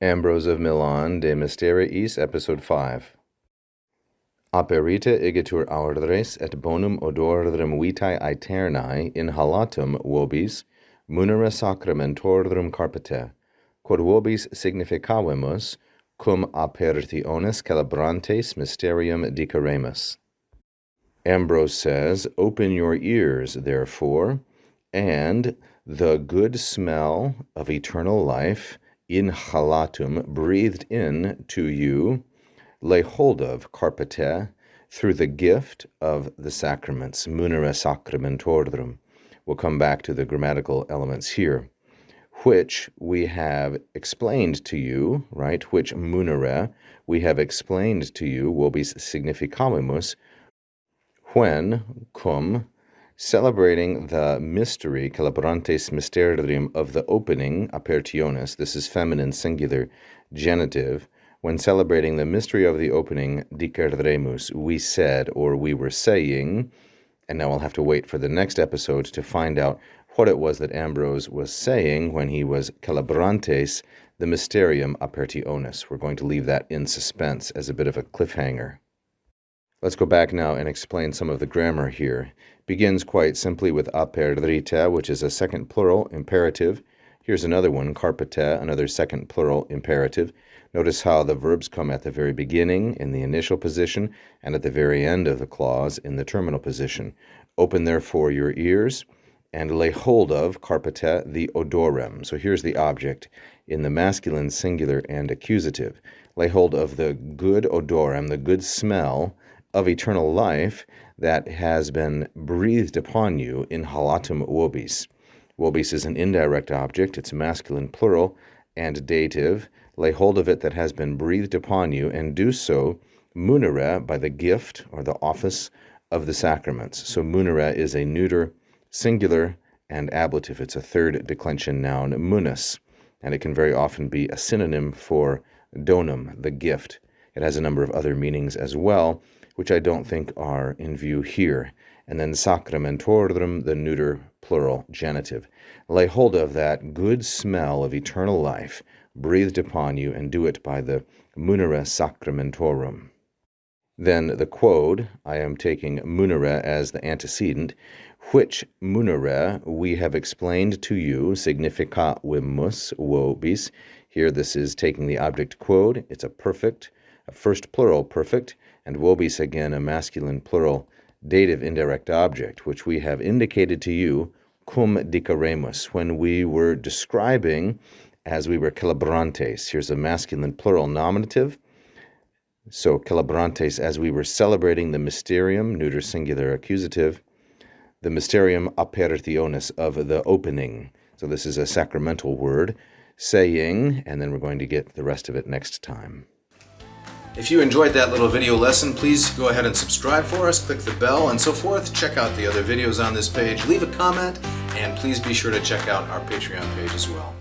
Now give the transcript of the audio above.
Ambrose of Milan, de Mysteriis, Episode 5. Aperite igitur aurdres et bonum odorem vitae aeternae inhalatum vobis, munera sacramentorum carpete, quod vobis significavemus, cum apertionis celebrantes mysterium diceremus. Ambrose says, "Open your ears, therefore, and the good smell of eternal life, inhalatum, breathed in to you, lay hold of, carpete, through the gift of the sacraments, munera sacramentorum." We'll come back to the grammatical elements here, which we have explained to you, right? Which munera we have explained to you, vobis significavemus, when, cum, celebrating the mystery, celebrantes mysterium, of the opening, apertionis, this is feminine singular genitive, when celebrating the mystery of the opening, diceremus, we said, or we were saying, and now we'll have to wait for the next episode to find out what it was that Ambrose was saying when he was celebrantes the mysterium apertionis. We're going to leave that in suspense as a bit of a cliffhanger. Let's go back now and explain some of the grammar here. Begins quite simply with aperite, which is a second plural imperative. Here's another one, carpete, another second plural imperative. Notice how the verbs come at the very beginning in the initial position and at the very end of the clause in the terminal position. Open therefore your ears and lay hold of, carpete, the odorem. So here's the object in the masculine singular and accusative. Lay hold of the good odorem, the good smell of eternal life that has been breathed upon you, inhalatum vobis. Vobis is an indirect object, it's masculine plural and dative. Lay hold of it that has been breathed upon you, and do so munera, by the gift or the office of the sacraments. So munera is a neuter, singular, and ablative. It's a third declension noun, munus, and it can very often be a synonym for donum, the gift. It has a number of other meanings as well, which I don't think are in view here. And then sacramentorum, the neuter plural genitive. Lay hold of that good smell of eternal life breathed upon you, and do it by the munera sacramentorum. Then the quod, I am taking munera as the antecedent, which munera we have explained to you, significavemus vobis. Here this is taking the object quod, it's a perfect, a first plural perfect, and vobis again a masculine plural dative indirect object, which we have indicated to you, cum diceremus, when we were describing as we were celebrantes. Here's a masculine plural nominative. So celebrantes, as we were celebrating the mysterium, neuter singular accusative, the mysterium apertionis, of the opening. So this is a sacramental word, saying, and then we're going to get the rest of it next time. If you enjoyed that little video lesson, please go ahead and subscribe for us, click the bell and so forth. Check out the other videos on this page, leave a comment, and please be sure to check out our Patreon page as well.